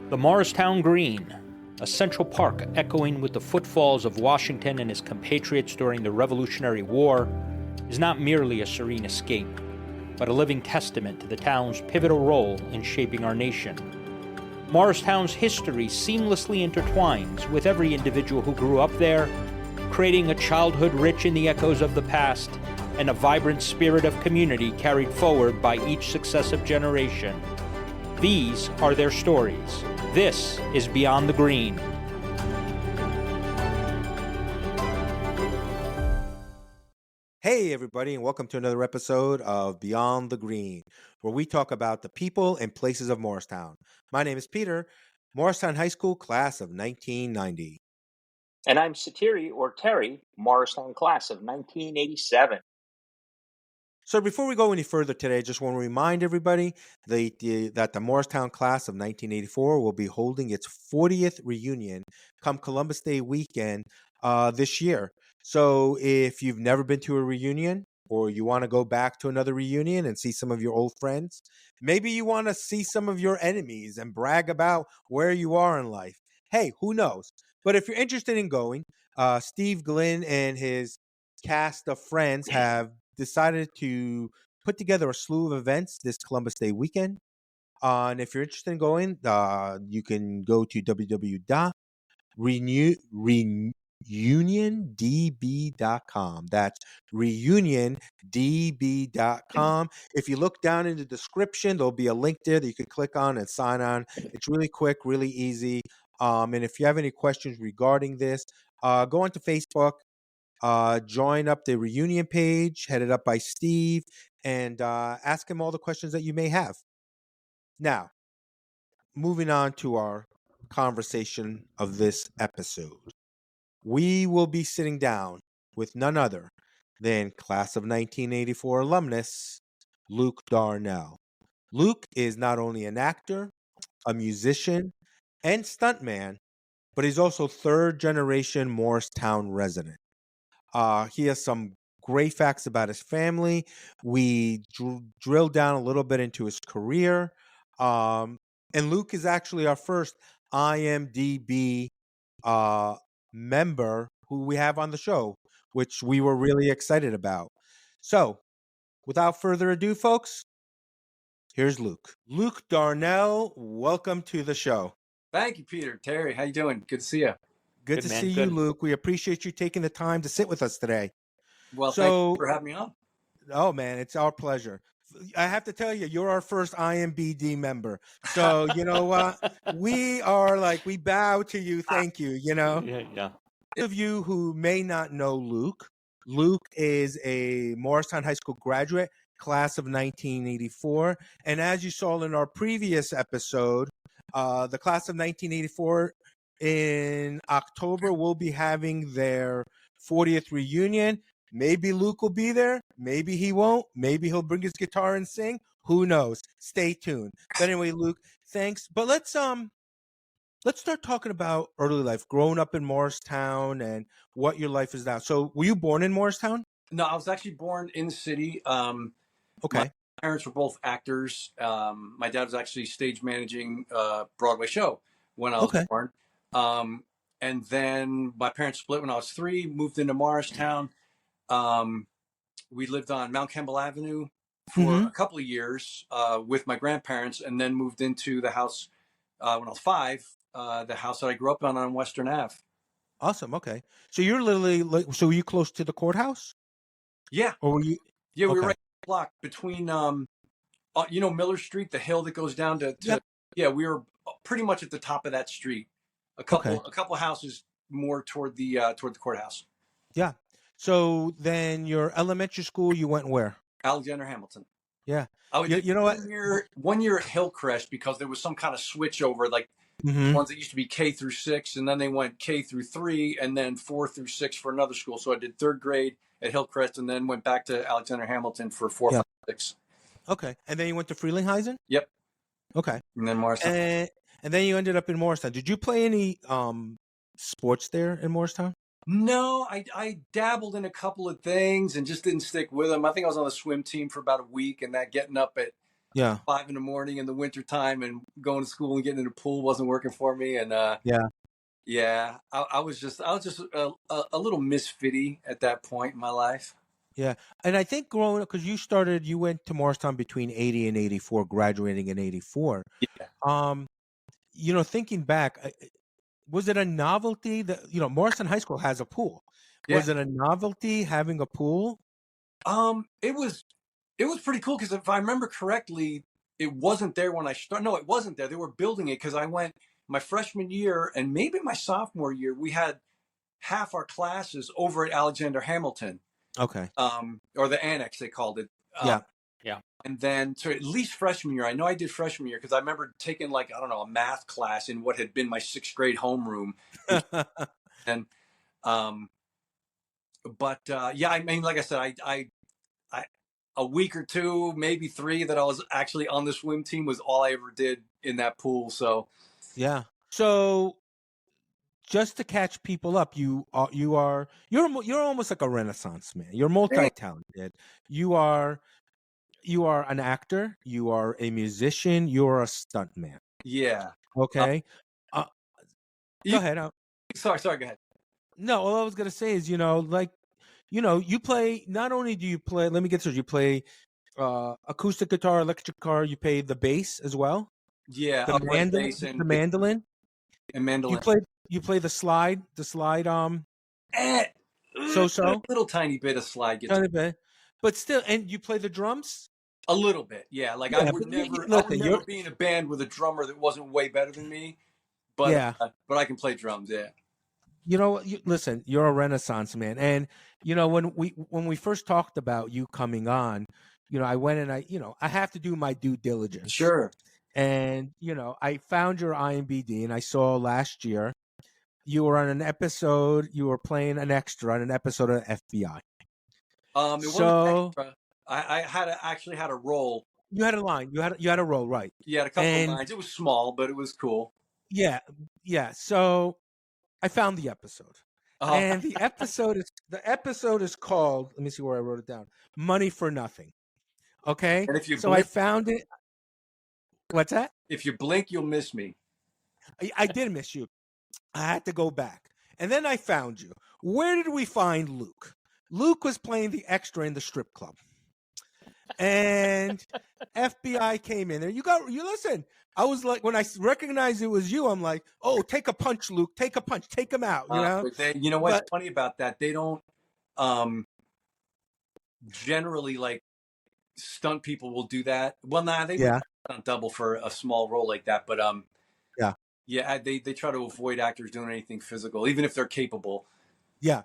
The Morristown Green, a central park echoing with the footfalls of Washington and his compatriots during the Revolutionary War, is not merely a serene escape, but a living testament to the town's pivotal role in shaping our nation. Morristown's history seamlessly intertwines with every individual who grew up there, creating a childhood rich in the echoes of the past and a vibrant spirit of community carried forward by each successive generation. These are their stories. This is Beyond the Green. Hey everybody, and welcome to another episode of Beyond the Green, where we talk about the people and places of Morristown. My name is Peter, Morristown High School, class of 1990. And I'm Satiri, or Terry, Morristown class of 1987. So before we go any further today, I just want to remind everybody that the Morristown class of 1984 will be holding its 40th reunion come Columbus Day weekend this year. So if you've never been to a reunion, or you want to go back to another reunion and see some of your old friends, maybe you want to see some of your enemies and brag about where you are in life. Hey, who knows? But if you're interested in going, Steve Glynn and his cast of friends have decided to put together a slew of events this Columbus Day weekend. And if you're interested in going, you can go to www.reuniondb.com. That's reuniondb.com. If you look down in the description, there'll be a link there that you can click on and sign on. It's really quick, really easy. And if you have any questions regarding this, go onto Facebook. Join up the reunion page headed up by Steve and ask him all the questions that you may have. Now, moving on to our conversation of this episode. We will be sitting down with none other than class of 1984 alumnus, Luke Darnell. Luke is not only an actor, a musician, and stuntman, but he's also third-generation Morristown resident. He has some great facts about his family. We drilled down a little bit into his career. And Luke is actually our first IMDb member who we have on the show, which we were really excited about. So, without further ado, folks, here's Luke. Luke Darnell, welcome to the show. Thank you, Peter. Terry, how you doing? Good to see you. Good to see you, Luke. We appreciate you taking the time to sit with us today. Well, thank you for having me on. Oh, man, it's our pleasure. I have to tell you, you're our first IMBD member. So, you know what? We bow to you. Thank you, you know? Yeah. Those of you who may not know Luke is a Morristown High School graduate, class of 1984. And as you saw in our previous episode, the class of 1984 in October will be having their 40th reunion. Maybe Luke will be there. Maybe he won't. Maybe he'll bring his guitar and sing. Who knows? Stay tuned. But anyway, Luke, thanks. But let's start talking about early life, growing up in Morristown and what your life is now. So were you born in Morristown? No, I was actually born in the city. Okay. My parents were both actors. My dad was actually stage managing a Broadway show when I was born. And then my parents split when I was 3, moved into Morristown. We lived on Mount Campbell Avenue for a couple of years with my grandparents, and then moved into the house when I was 5, the house that I grew up on Western Ave. Awesome. Okay. So you're literally so were you close to the courthouse? Yeah. Or were you? Yeah, we were right on the block between, Miller Street, the hill that goes down to yeah, we were pretty much at the top of that street. A couple houses more toward the courthouse. Yeah. So then your elementary school, you went where? Alexander Hamilton. Yeah. I would you know what? One year at Hillcrest, because there was some kind of switch over, like ones that used to be K through 6, and then they went K through 3, and then 4 through 6 for another school. So I did 3rd grade at Hillcrest, and then went back to Alexander Hamilton for 4, 5, 6. Okay. And then you went to Frelinghuysen? Yep. Okay. And then Morristown. And then you ended up in Morristown. Did you play any sports there in Morristown? No, I dabbled in a couple of things and just didn't stick with them. I think I was on the swim team for about a week, and that getting up at Yeah. 5 a.m. in the wintertime, and going to school and getting in the pool wasn't working for me. And yeah, I was just a little misfitty at that point in my life. Yeah. And I think growing up, because you went to Morristown between 80 and 84, graduating in 84. Yeah. Thinking back, was it a novelty that, Morristown High School has a pool. Yeah. Was it a novelty having a pool? It was pretty cool because if I remember correctly, it wasn't there when I started. No, it wasn't there. They were building it because I went my freshman year and maybe my sophomore year. We had half our classes over at Alexander Hamilton. Okay. Or the annex, they called it. Yeah. And then, so at least freshman year, I know I did freshman year because I remember taking a math class in what had been my 6th grade homeroom. And, yeah, I mean, like I said, I a week or 2, maybe 3 that I was actually on the swim team was all I ever did in that pool. So, yeah. So just to catch people up, you're almost like a Renaissance man. You're multi-talented. You are an actor. You are a musician. You're a stuntman. yeah. Okay. Go ahead. Sorry. Go ahead. No, all I was gonna say is, you play. Not only do you play. Let me get this. You play acoustic guitar, electric guitar. You play the bass as well. Yeah. The mandolin. The mandolin. And mandolin. You play the slide. The slide. So A little tiny bit of slide guitar. Tiny bit, but still, and you play the drums. A little bit, yeah. Like I would never be in a band with a drummer that wasn't way better than me. But but I can play drums, yeah. Listen, you're a Renaissance man, and when we first talked about you coming on, I went and I have to do my due diligence. Sure. And I found your IMBD, and I saw last year you were on an episode. You were playing an extra on an episode of FBI. It wasn't extra. I actually had a role. You had a line. You had a role, right? You had a couple of lines. It was small, but it was cool. Yeah. So I found the episode. And the episode is called, let me see where I wrote it down. Money for Nothing. Okay? And if you I found it. What's that? If you blink, you'll miss me. I did miss you. I had to go back. And then I found you. Where did we find Luke? Luke was playing the extra in the strip club. And FBI came in there. You listen. I was like, when I recognized it was you, I'm like, oh, take a punch, Luke. Take a punch. Take him out. You know what's funny about that? They don't generally, like, stunt people will do that. Well, they stunt double for a small role like that, but they try to avoid actors doing anything physical, even if they're capable. Yeah.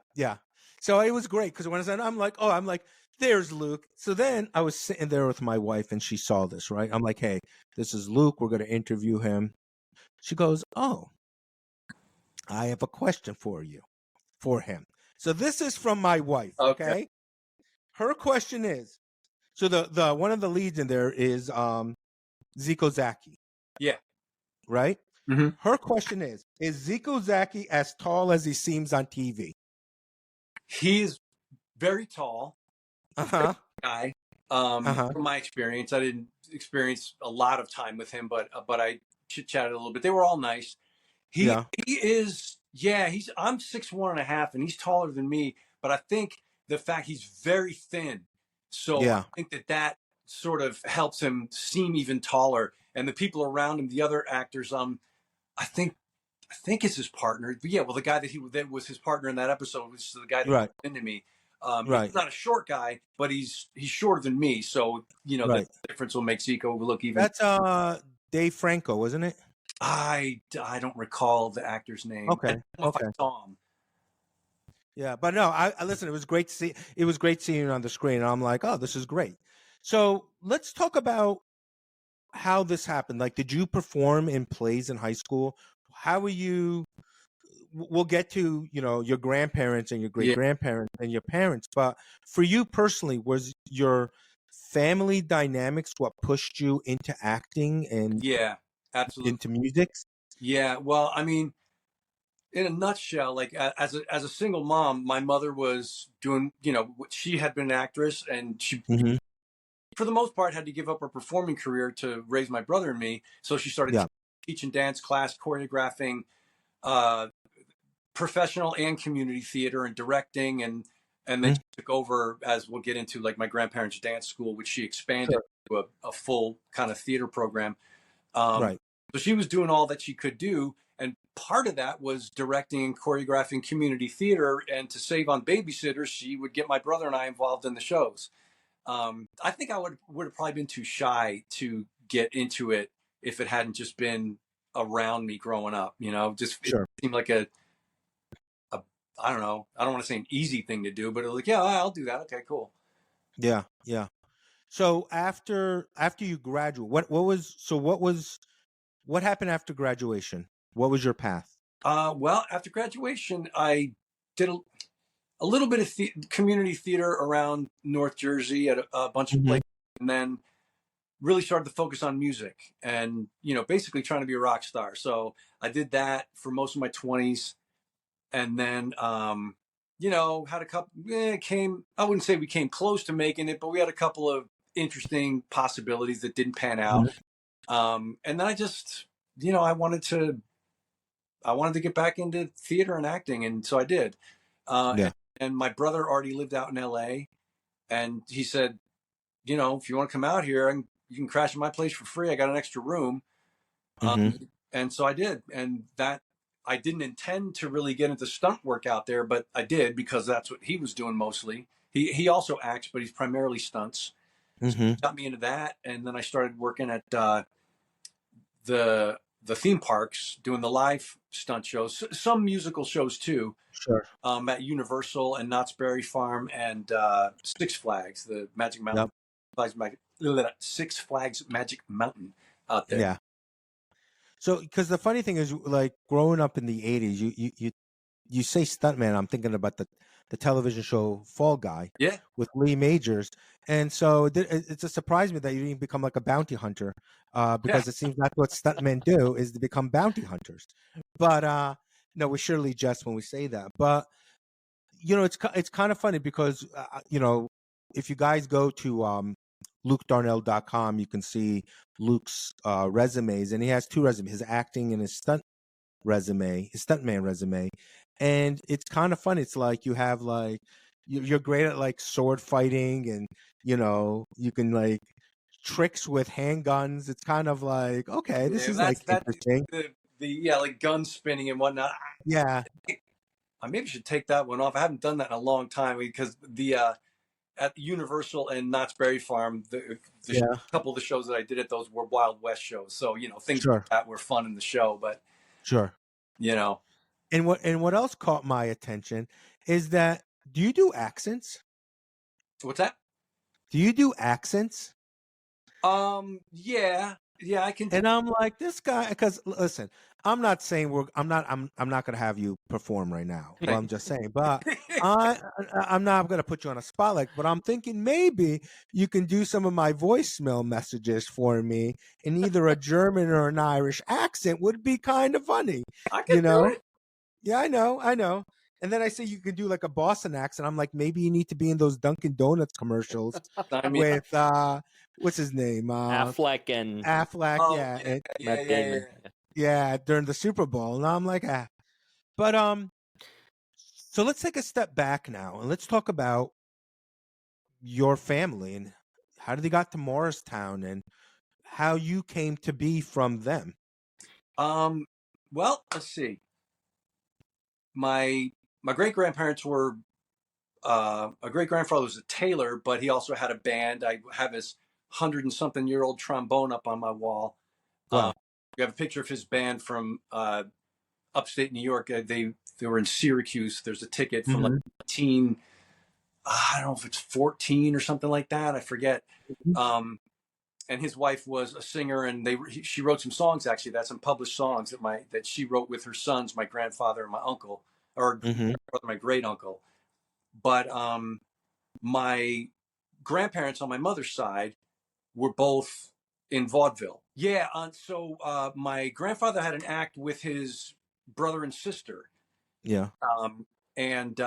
So it was great because when I said, I'm like, there's Luke. So then I was sitting there with my wife and she saw this, right? I'm like, hey, this is Luke. We're going to interview him. She goes, oh, I have a question for him. So this is from my wife. Okay. Her question is, so the one of the leads in there is Zico Zaki. Yeah. Right? Mm-hmm. Her question is Zico Zaki as tall as he seems on TV? He's very tall. Guy. From my experience, I didn't experience a lot of time with him, but I chit-chatted a little bit. They were all nice. He is, I'm 6'1.5", and he's taller than me, but I think the fact he's very thin. So I think that sort of helps him seem even taller. And the people around him, the other actors, I think it's his partner. But yeah, well, the guy that was his partner in that episode was the guy that was into me. He's not a short guy, but he's shorter than me. So, the difference will make Zico look even. That's Dave Franco, wasn't it? I don't recall the actor's name. Okay. I saw him. Yeah, but no, I listen, it was great to see. It was great seeing you on the screen. And I'm like, oh, this is great. So let's talk about how this happened. Like, did you perform in plays in high school? How were you? We'll get to, your grandparents and your great grandparents and your parents. But for you personally, was your family dynamics what pushed you into acting and absolutely into music? Yeah. Well, I mean, in a nutshell, like as a single mom, my mother was doing, she had been an actress and she for the most part, had to give up her performing career to raise my brother and me. So she started teaching dance class, choreographing, professional and community theater, and directing, and then she took over, as we'll get into, like my grandparents' dance school, which she expanded to a full kind of theater program. So she was doing all that she could do. And part of that was directing and choreographing community theater. And to save on babysitters, she would get my brother and I involved in the shows. I think I would have probably been too shy to get into it if it hadn't just been around me growing up. Just it seemed like a I don't know. I don't want to say an easy thing to do, but it was like, yeah, I'll do that. Okay, cool. Yeah, yeah. So after you graduate, what happened after graduation? What was your path? Well, after graduation, I did a little bit of community theater around North Jersey at a bunch of places, and then really started to focus on music and, basically trying to be a rock star. So I did that for most of my 20s. And then, had a couple, I wouldn't say we came close to making it, but we had a couple of interesting possibilities that didn't pan out. And then I just, I wanted to get back into theater and acting. And so I did. And my brother already lived out in LA, and he said, if you want to come out here, you can crash at my place for free. I got an extra room. And so I did. And that, I didn't intend to really get into stunt work out there, but I did, because that's what he was doing mostly. He also acts, but he's primarily stunts. So he got me into that. And then I started working at the theme parks, doing the live stunt shows, some musical shows too. At Universal and Knott's Berry Farm and Six Flags, the Magic Mountain. Six Flags Magic Mountain out there. Yeah. So, because the funny thing is, like, growing up in the 80s, you say stuntman, I'm thinking about the television show Fall Guy with Lee Majors. And so it just surprised me that you didn't become like a bounty hunter, because it seems that's what stuntmen do, is to become bounty hunters. But no, we surely jest when we say that. But, it's kind of funny because, if you guys go to LukeDarnell.com, you can see Luke's resumes, and he has two resumes: his acting and his stuntman resume. And it's kind of fun. It's like you have like you're great at like sword fighting, and you can like tricks with handguns. It's kind of like, okay, this is like interesting. Like gun spinning and whatnot. I maybe should take that one off. I haven't done that in a long time, because at Universal and Knott's Berry Farm, a couple of the shows that I did at those were Wild West shows. So, things like that were fun in the show, but And what else caught my attention is that, do you do accents? What's that? Do you do accents? Yeah, I can. And I'm like, this guy, because listen, I'm not saying I'm not going to have you perform right now. Well, I'm just saying, but I'm not going to put you on a spotlight, but I'm thinking maybe you can do some of my voicemail messages for me in either a German or an Irish accent. Would be kind of funny. I can do it. Yeah, I know. And then I say you can do like a Boston accent. I'm like, maybe you need to be in those Dunkin' Donuts commercials with what's his name? Affleck and Matt Damon. Yeah, during the Super Bowl. And I'm like, But so let's take a step back now, and let's talk about your family and how they got to Morristown and how you came to be from them. Well, let's see. My great grandparents were a great grandfather was a tailor, but he also had a band. I have his 100-and-something-year-old trombone up on my wall. Wow. We have a picture of his band from upstate New York. They were in Syracuse. There's a ticket from like 19, I don't know if it's 14 or something like that. I forget. And his wife was a singer, and she wrote some songs. Actually, that's some published songs that she wrote with her sons, my grandfather and my uncle, or my great uncle. But my grandparents on my mother's side were both in vaudeville. Yeah. So my grandfather had an act with his brother and sister. Yeah. And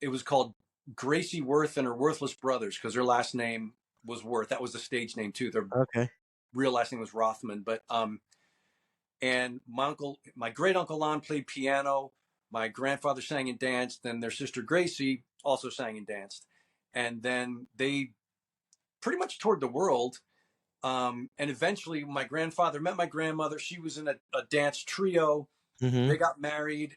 it was called Gracie Worth and her Worthless Brothers, because her last name was Worth. That was the stage name too. Their Okay. real last name was Rothman. But and my great uncle Lon played piano. My grandfather sang and danced. Then their sister Gracie also sang and danced. And then they pretty much toured the world. And eventually, my grandfather met my grandmother. She was in a dance trio. Mm-hmm. They got married,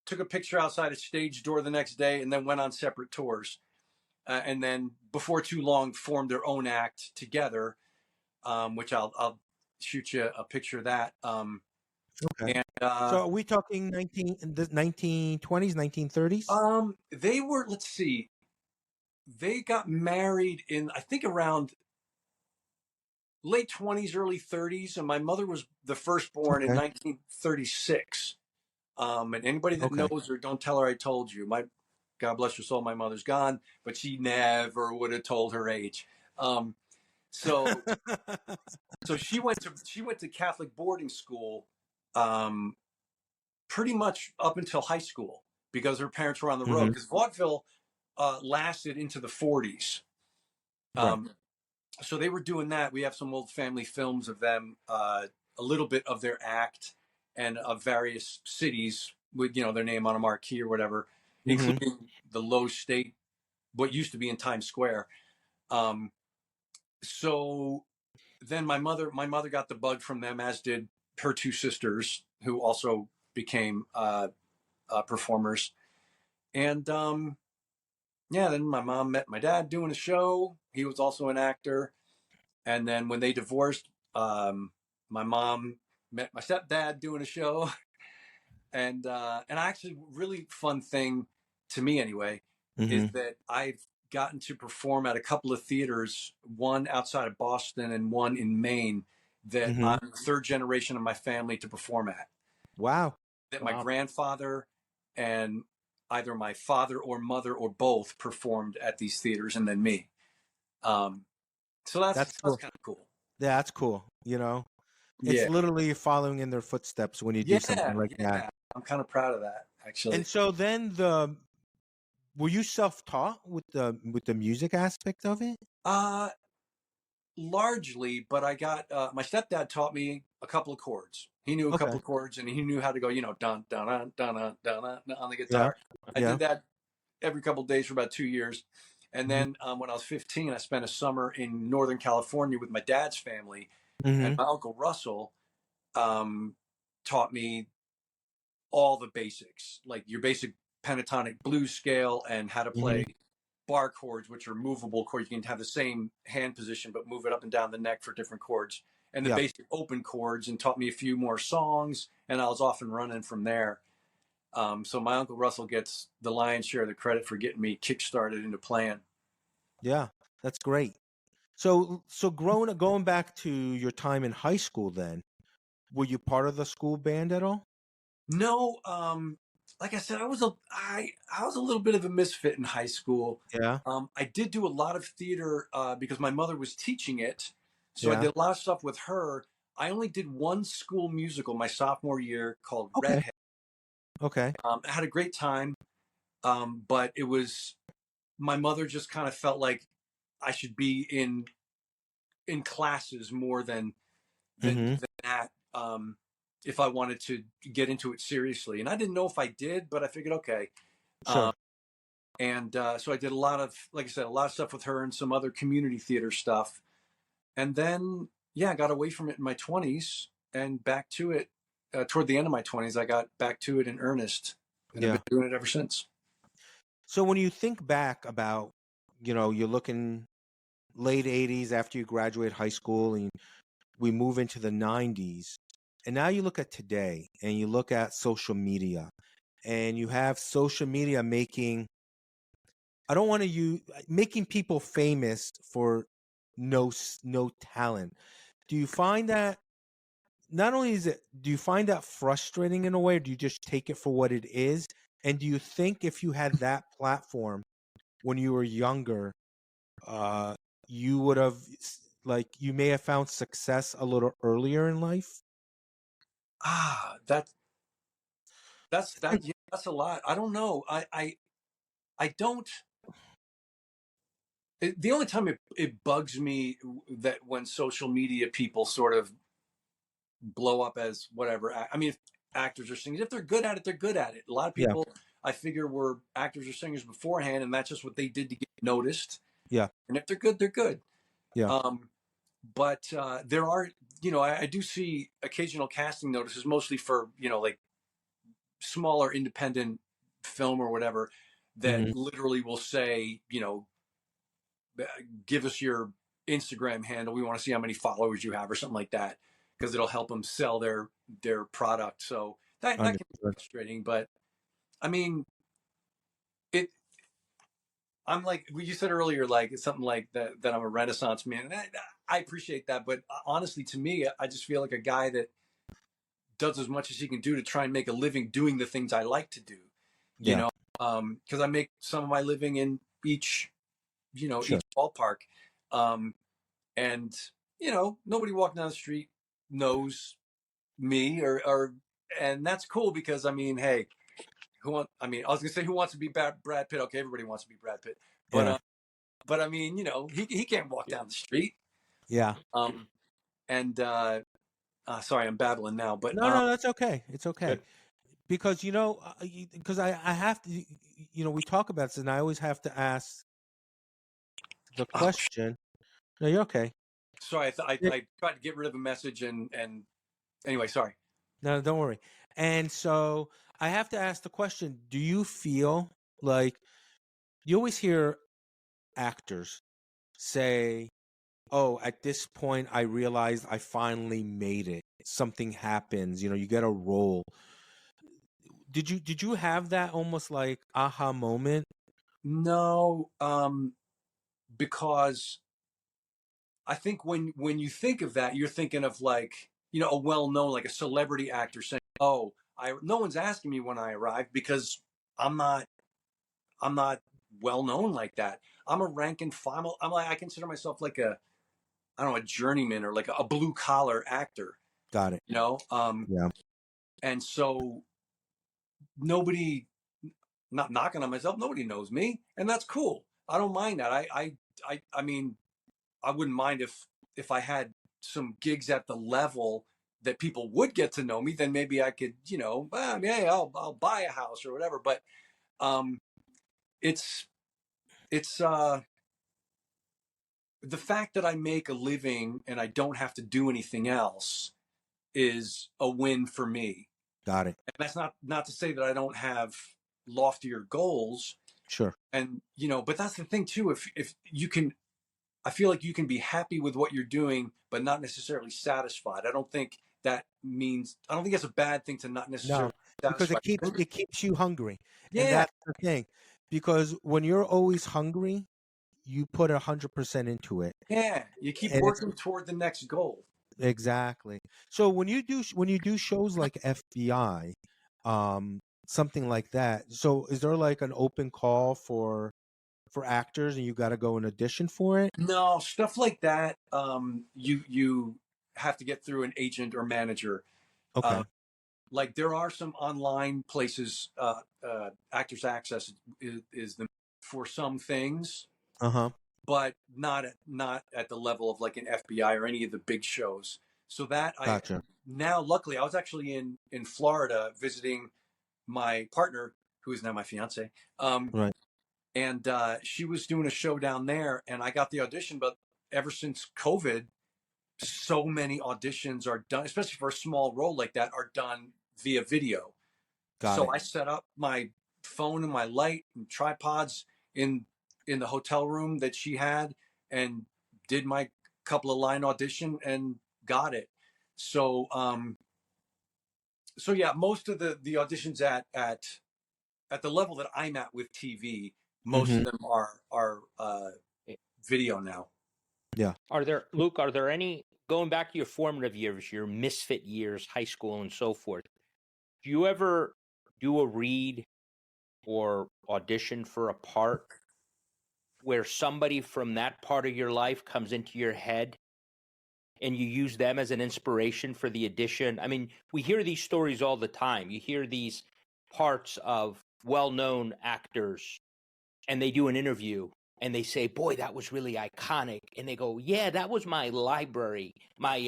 took a picture outside a stage door the next day, and then went on separate tours. And then, before too long, formed their own act together, which I'll shoot you a picture of that. Okay. And So are we talking 1920s, 1930s? they were, let's see, they got married in, I think, around late 20s, early 30s, and my mother was the firstborn in Okay. 1936. And anybody that Okay. knows her, don't tell her I told you. God bless her soul, my mother's gone, but she never would have told her age. So she went to Catholic boarding school, pretty much up until high school because her parents were on the road. Mm-hmm. Because vaudeville lasted into the 40s. Right. So they were doing that. We have some old family films of them, a little bit of their act, and of various cities with their name on a marquee or whatever, Mm-hmm. including the Lowe's State, what used to be in Times Square. So then my mother got the bug from them, as did her two sisters, who also became performers. And then my mom met my dad doing a show. He was also an actor. And then when they divorced, my mom met my stepdad doing a show. And actually, really fun thing to me anyway is Mm-hmm. that I've gotten to perform at a couple of theaters, one outside of Boston and one in Maine, that Mm-hmm. I'm the third generation of my family to perform at. Wow. That my grandfather and either my father or mother or both performed at these theaters, and then me. So that's Cool. kind of cool. That's cool. It's Yeah. literally following in their footsteps when you do something like that. Yeah. I'm kind of proud of that, actually. And so then were you self-taught with the music aspect of it? Largely, but I got my stepdad taught me a couple of chords. He knew a couple Okay. of chords, and he knew how to go, dun dun dun dun dun dun dun on the Yeah. guitar. I Yeah. did that every couple of days for about 2 years, and Mm-hmm. then when I was 15, I spent a summer in Northern California with my dad's family, and Mm-hmm. my uncle Russell taught me all the basics, like your basic pentatonic blues scale and how to Mm-hmm. play bar chords, which are movable chords. You can have the same hand position, but move it up and down the neck for different chords, and the Yeah. basic open chords, and taught me a few more songs. And I was off and running from there. So my uncle Russell gets the lion's share of the credit for getting me kick-started into playing. Yeah. That's great. So going back to your time in high school then, were you part of the school band at all? No, like I said, I was a little bit of a misfit in high school. Yeah. I did do a lot of theater because my mother was teaching it, so I Yeah. did a lot of stuff with her. I only did one school musical my sophomore year called Okay. Redhead. Okay. I had a great time, but it was my mother just kind of felt like I should be in classes more Mm-hmm. than that. If I wanted to get into it seriously, and I didn't know if I did, but I figured, okay. Sure. And so I did a lot of, like I said, a lot of stuff with her and some other community theater stuff. And then, I got away from it in my 20s and back to it toward the end of my 20s. I got back to it in earnest, and I've Yeah. been doing it ever since. So when you think back about, you're looking late 80s after you graduate high school and we move into the 90s, and now you look at today and you look at social media, and you have social media I don't want to use making people famous for no talent. Do you find that not only do you find that frustrating in a way, or do you just take it for what it is? And do you think if you had that platform when you were younger, uh, you would have you may have found success a little earlier in life? That yeah, that's a lot. I don't know. I don't. The only time it bugs me that when social media people sort of blow up as whatever. I mean, if actors or singers, if they're good at it, they're good at it. A lot of Yeah. people, I figure, were actors or singers beforehand, and that's just what they did to get noticed. Yeah. And if they're good, they're good. Yeah. But there are, I do see occasional casting notices, mostly for, like smaller independent film or whatever, that Hmm. literally will say, give us your Instagram handle. We want to see how many followers you have or something like that, because it'll help them sell their product. So that can be Understood. frustrating, but I mean, it. I'm like you said earlier, like it's something like that I'm a Renaissance man. And I appreciate that, but honestly, to me, I just feel like a guy that does as much as he can do to try and make a living doing the things I like to do. You Yeah. know, because I make some of my living in each Sure. each ballpark. Um, and nobody walking down the street knows me and that's cool because I mean, hey, I was gonna say who wants to be Brad Pitt? Okay, everybody wants to be Brad Pitt, but Yeah. but I mean, he can't walk down the street. Yeah. And sorry, I'm babbling now, but No, no, that's okay. It's okay. Good. Because because I have to, we talk about this, and I always have to ask the question. No, you're okay. sorry, Yeah. I tried to get rid of a message and anyway, sorry. No, don't worry. And so I have to ask the question: do you feel like you always hear actors say, "Oh, at this point, I realized I finally made it. Something happens. You get a role." Did you have that almost like aha moment? No, because I think when you think of that, you're thinking of like a well-known, like a celebrity actor saying, "Oh, no one's asking me when I arrive because I'm not I'm not well known like that. I'm a rank and file. I consider myself like I don't know, a journeyman or like a blue collar actor, Got it. you know. Yeah. And so nobody, not knocking on myself, nobody knows me, and that's cool. I don't mind that. I mean, I wouldn't mind if I had some gigs at the level that people would get to know me. Then maybe I could, hey, I'll buy a house or whatever. But um, it's it's the fact that I make a living and I don't have to do anything else is a win for me. Got it. And that's not to say that I don't have loftier goals. Sure. And but that's the thing too. If you can, I feel like you can be happy with what you're doing, but not necessarily satisfied. I don't think it's a bad thing to not No, necessarily be because satisfied. it keeps you hungry, and Yeah, that's the thing. Because when you're always hungry, you put 100% into it, yeah. You keep and it's working toward the next goal. exactly. So when you do shows like FBI, something like that. So is there like an open call for actors, and you got to go and audition for it? No, stuff like that. You have to get through an agent or manager. Uh, Okay. like there are some online places. Actors Access is the for some things, Uh huh. but not at the level of like an FBI or any of the big shows. So that I Gotcha. now luckily I was actually in Florida visiting my partner who is now my fiance. Right. And she was doing a show down there, and I got the audition. But ever since COVID, so many auditions are done, especially for a small role like that, are done via video. Got So it. I set up my phone and my light and tripods in in the hotel room that she had, and did my couple of line audition and got it. So so yeah, most of the auditions at the level that I'm at with TV, most of Mm-hmm. them are video now. Yeah. Are there any, going back to your formative years, your misfit years, high school and so forth, do you ever do a read or audition for a part where somebody from that part of your life comes into your head and you use them as an inspiration for the audition? I mean, we hear these stories all the time. You hear these parts of well-known actors and they do an interview and they say, "Boy, that was really iconic," and they go, "Yeah, that was my library. My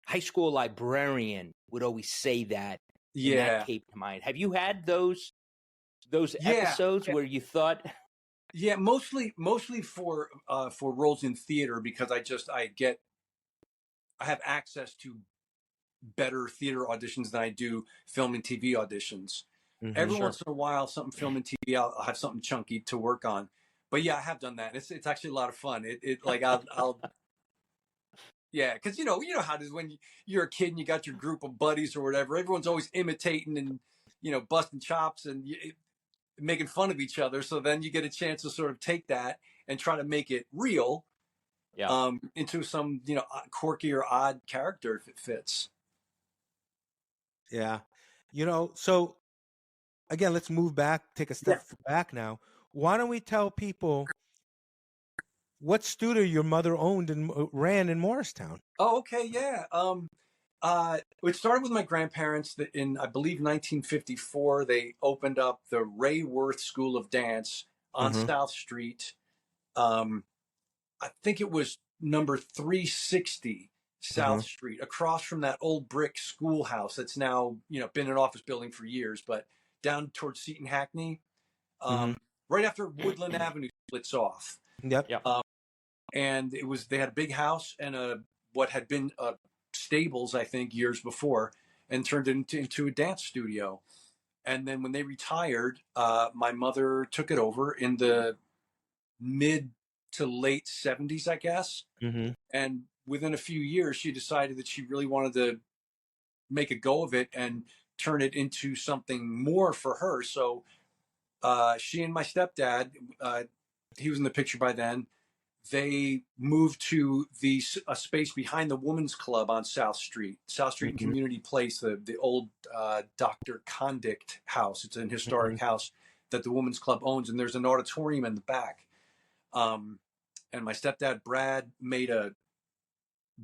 high school librarian would always say that," and that Yeah. came to mind. Have you had those Yeah. episodes where you thought, Yeah, mostly for roles in theater, because I have access to better theater auditions than I do film and TV auditions. Every Sure. once in a while, something film and TV, I'll have something chunky to work on. But yeah, I have done that. It's actually a lot of fun. It like I'll yeah, because you know how it is when you're a kid and you got your group of buddies or whatever. Everyone's always imitating and busting chops and making fun of each other. So then you get a chance to sort of take that and try to make it real, yeah, into some quirky or odd character if it fits. Yeah. So again, let's move back, take a step back now. Why don't we tell people what studio your mother owned and ran in Morristown? Oh, okay, yeah. It started with my grandparents that in, I believe, 1954, they opened up the Ray Worth School of Dance on Mm-hmm. South Street. I think it was number 360 South Street, across from that old brick schoolhouse that's now, been an office building for years, but down towards Seton Hackney, Mm-hmm. right after Woodland Avenue splits off. Yep. yeah. And they had a big house and what had been stables, I think, years before, and turned it into a dance studio. And then when they retired, my mother took it over in the mid to late 70s, I guess. Mm-hmm. And within a few years, she decided that she really wanted to make a go of it and turn it into something more for her. So she and my stepdad, he was in the picture by then, they moved to a space behind the Women's Club on South Street and Mm-hmm. Community Place, the old Dr. Condict house. It's an historic house that the Women's Club owns, and there's an auditorium in the back. And my stepdad, Brad,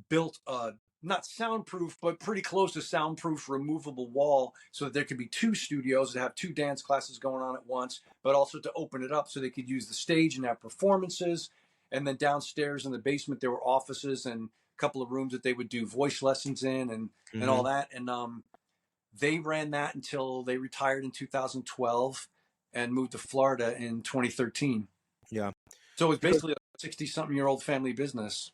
built a not soundproof, but pretty close to soundproof removable wall so that there could be two studios that have two dance classes going on at once, but also to open it up so they could use the stage and have performances. And then downstairs in the basement, there were offices and a couple of rooms that they would do voice lessons in and all that. And they ran that until they retired in 2012 and moved to Florida in 2013. Yeah. So it was basically a 60-something-year-old family business.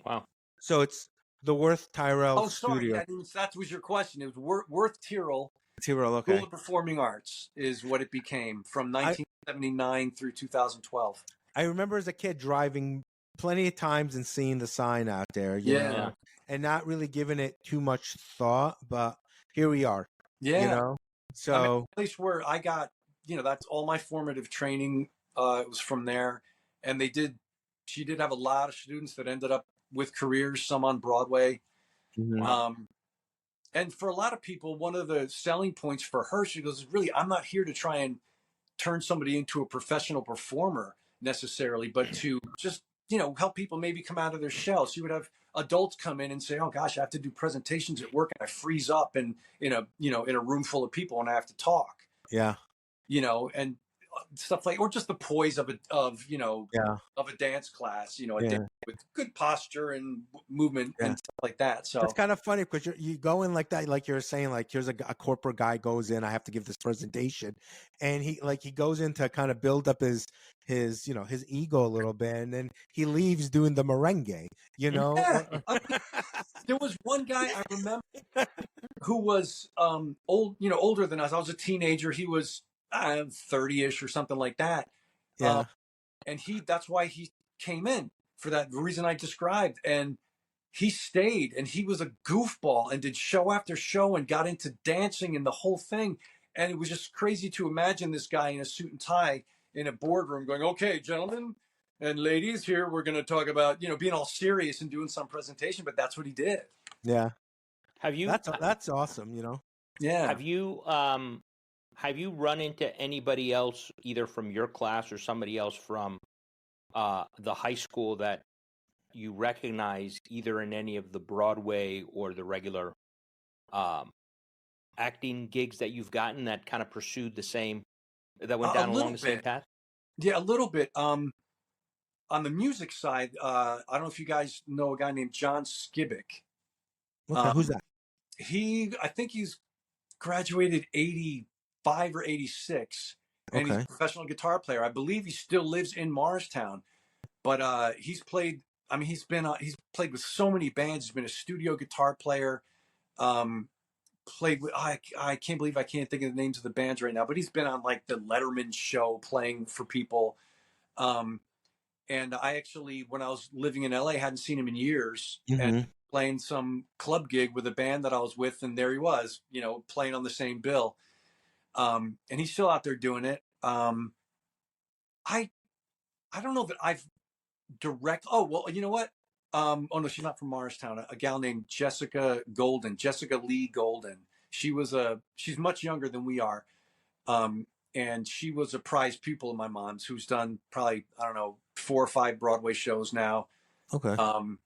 Wow. So it's the Worth Tyrrell Oh, sorry. studio. Yeah, that was your question. It was Worth Tyrrell. Tyrrell, okay. School of Performing Arts is what it became from 1979 through 2012. I remember as a kid driving plenty of times and seeing the sign out there, you know, and not really giving it too much thought, but here we are. Yeah. So I mean, the place where I got, that's all my formative training. It was from there. And she did have a lot of students that ended up with careers, some on Broadway. And for a lot of people, one of the selling points for her, she goes, really, I'm not here to try and turn somebody into a professional performer necessarily, but to just, help people maybe come out of their shell. She would have adults come in and say, oh gosh, I have to do presentations at work and I freeze up in a room full of people and I have to talk. Yeah. And stuff like, or just the poise of a dance class, with good posture and movement and stuff like that. So it's kind of funny because you go in like that, like you're saying, like here's a corporate guy goes in, I have to give this presentation, and he goes in to kind of build up his ego a little bit, and then he leaves doing the merengue, Yeah. There was one guy I remember who was older than us. I was a teenager. He was 30-ish or something like that. Yeah. And that's why he came in, for that reason I described. And he stayed, and he was a goofball and did show after show and got into dancing and the whole thing. And it was just crazy to imagine this guy in a suit and tie in a boardroom going, okay, gentlemen and ladies, here we're going to talk about, being all serious and doing some presentation. But that's what he did. Yeah. Have you? That's awesome. Yeah. Have you run into anybody else, either from your class or somebody else from the high school, that you recognize either in any of the Broadway or the regular acting gigs that you've gotten that kind of pursued that went down along the same path? Yeah, a little bit. On the music side, I don't know if you guys know a guy named John Skibick. Okay, who's Um, that? I think he's graduated 85 or 86, and he's a Okay. professional guitar player. I believe he still lives in Morristown, but he's played. I mean, he's played with so many bands. He's been a studio guitar player. Um, Played with I can't believe I can't think of the names of the bands right now, but he's been on like the Letterman show playing for people. Um, and I actually, when I was living in LA, hadn't seen him in years, and Mm-hmm. playing some club gig with a band that I was with, and there he was, playing on the same bill. And he's still out there doing it. I I don't know that I've direct. Oh well, you know what? Oh no, she's not from Morristown. A gal named Jessica Lee Golden. She's much younger than we are. Um, and she was a prized pupil of my mom's, who's done probably, I don't know, 4 or 5 Broadway shows now. Okay. Um,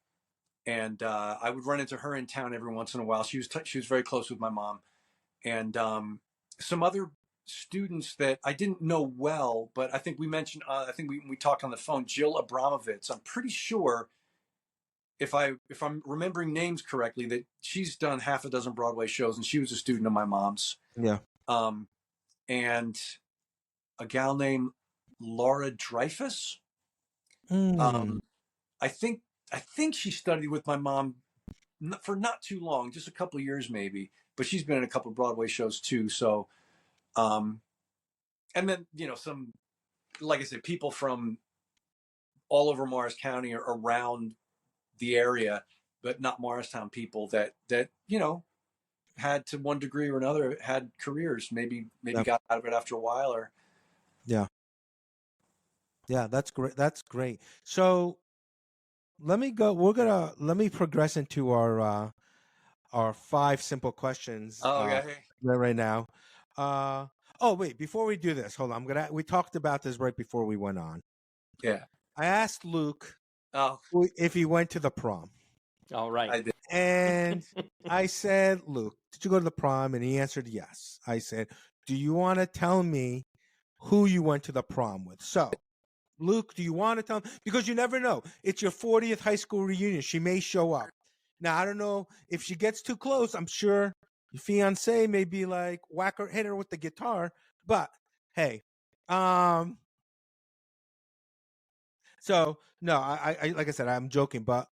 and I would run into her in town every once in a while. She was very close with my mom, and some other students that I didn't know well, but I think we mentioned. I think we talked on the phone. Jill Abramovitz. I'm pretty sure, if I'm remembering names correctly, that she's done half a dozen Broadway shows, and she was a student of my mom's. Yeah. Um, and a gal named Laura Dreyfus. Mm. Um, I think I think she studied with my mom for not too long, just a couple of years maybe. But she's been in a couple of Broadway shows too. So, um, and then some, like I said, people from all over Morris County or around the area, but not Morristown people that had, to one degree or another, had careers. Maybe Yeah. got out of it after a while, or Yeah. Yeah. That's great. That's great. So let me go. Let me progress into our 5 simple questions oh okay, right now. Oh wait, before we do this, hold on. We talked about this right before we went on. yeah. I asked Luke Oh, if he went to the prom. All right. I did. And I said, Luke, did you go to the prom? And he answered yes. I said, do you want to tell me who you went to the prom with? So, Luke, do you want to tell me? Because you never know. It's your 40th high school reunion. She may show up. Now, I don't know if she gets too close. I'm sure your fiance may be like, hit her with the guitar. But hey, so no, I like I said, I'm joking. But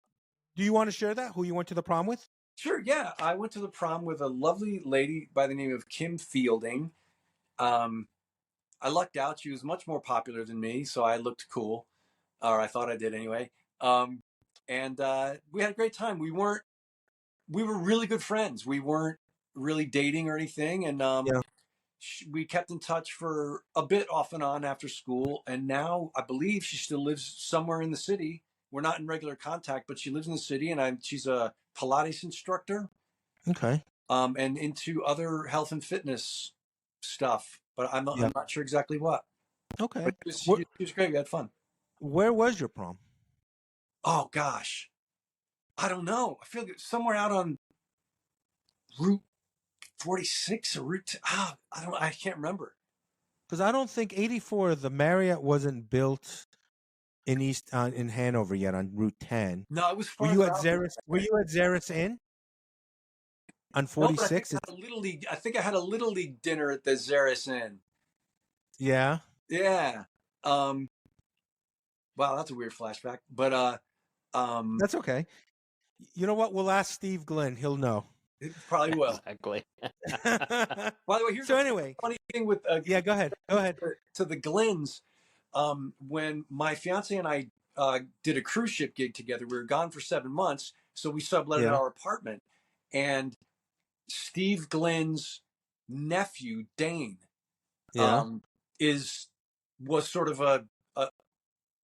do you want to share that? Who you went to the prom with? Sure, yeah. I went to the prom with a lovely lady by the name of Kim Fielding. Um, I lucked out. She was much more popular than me, so I looked cool, or I thought I did anyway. Um, and we had a great time. We were really good friends. We weren't really dating or anything, and Yeah. we kept in touch for a bit off and on after school. And now I believe she still lives somewhere in the city. We're not in regular contact, but she lives in the city, and she's a Pilates instructor. Okay. And into other health and fitness stuff, but Yeah. I'm not sure exactly what. Okay. But Where, she was great. We had fun. where was your prom? Oh gosh, I don't know. I feel like it's somewhere out on Route 46 or Route. I don't. I can't remember. Because I don't think 84, the Marriott wasn't built in in Hanover yet on Route 10. No, it was Were you farther at out. Zaris? Were you at Zaris Inn on No, but I think 46? I had a little league. I think I had a little league dinner at the Zaris Inn. Yeah. Yeah. Um. Wow, that's a weird flashback. But That's okay. You know what? We'll ask Steve Glenn. He'll know. it probably will. Exactly. By the way, here's So a anyway, funny thing with yeah, go ahead. Go ahead. to the Glens. When my fiance and I did a cruise ship gig together, we were gone for 7 months, so we subletted Yeah. our apartment. And Steve Glenn's nephew, Dane, Yeah. is was sort of a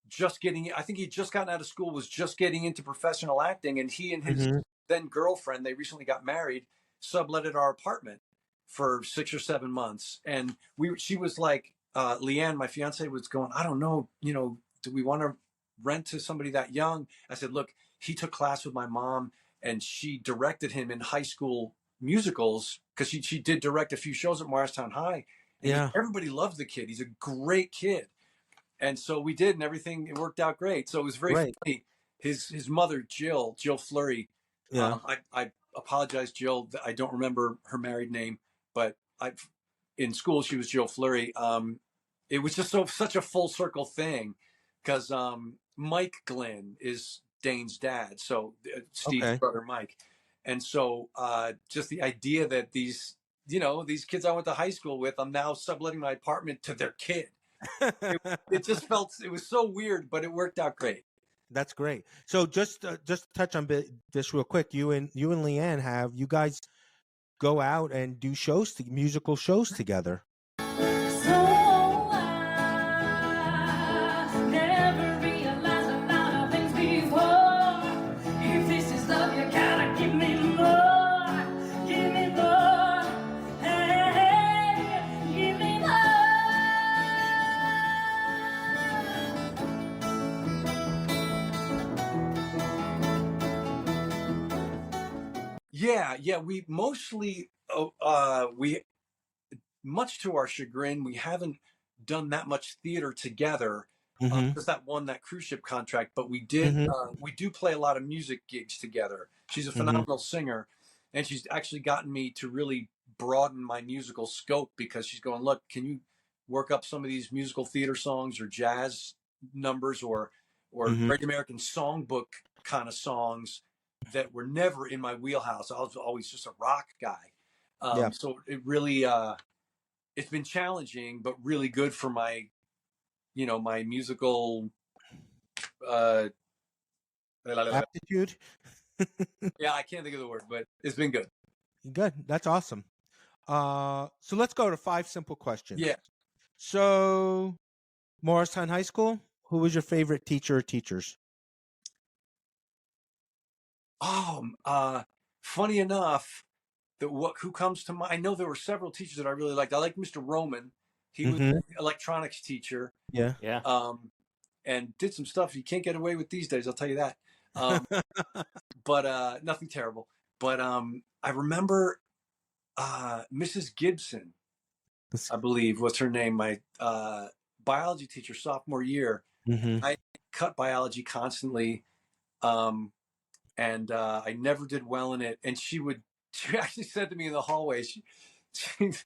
just getting. I think he'd just gotten out of school, was just getting into professional acting, and he and his Mm-hmm. then girlfriend, they recently got married, subletted our apartment for 6 or 7 months. And she was like, Leanne, my fiance, was going, I don't know, do we want to rent to somebody that young? I said, look, he took class with my mom, and she directed him in high school musicals, because she did direct a few shows at Morristown High. And Yeah. everybody loves the kid. He's a great kid. And so we did, and everything, it worked out great. So it was very Right. funny. His mother, Jill Fleury. Yeah. I apologize, Jill. I don't remember her married name, but in school she was Jill Fleury. It was just such a full circle thing, because Mike Glynn is Dane's dad, so Steve's brother Mike, and so just the idea that these kids I went to high school with, I'm now subletting my apartment to their kid. It just felt, it was so weird, but it worked out great. That's great. So just touch on this real quick. You and Leanne, you guys go out and do musical shows together. Yeah. We mostly, much to our chagrin, we haven't done that much theater together, because that won that cruise ship contract. But we did. We do play a lot of music gigs together. She's a phenomenal singer, and she's actually gotten me to really broaden my musical scope, because she's going, look, can you work up some of these musical theater songs or jazz numbers or Great American Songbook kind of songs that were never in my wheelhouse. I was always just a rock guy. So it really, it's been challenging, but really good for my, my musical aptitude. Yeah, I can't think of the word, but it's been good. Good. That's awesome. So let's go to 5 simple questions. Yeah. So, Morristown High School, who was your favorite teacher or teachers? Funny enough, who comes to mind? I know there were several teachers that I really liked. I liked Mr. Roman. He was an electronics teacher. Yeah. And did some stuff you can't get away with these days, I'll tell you that. But nothing terrible. But I remember Mrs. Gibson, I believe was her name, my biology teacher sophomore year. I cut biology constantly, and I never did well in it. And she actually said to me in the hallway, she goes,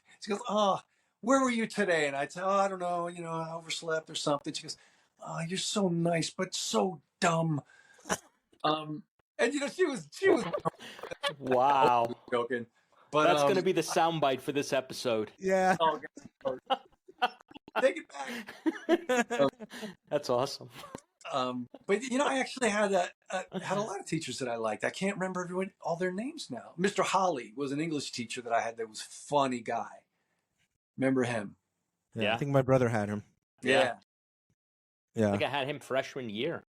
"Oh, where were you today?" And I'd say, "Oh, I don't know, I overslept or something." She goes, "Oh, you're so nice, but so dumb." And she was wow, joking, but that's going to be the soundbite for this episode. Yeah. Oh, God. Take it back. That's awesome. But I actually had a lot of teachers that I liked. I can't remember all their names now. Mr. Holly was an English teacher that I had that was a funny guy. Remember him? Yeah. I think my brother had him. Yeah. I think I had him freshman year.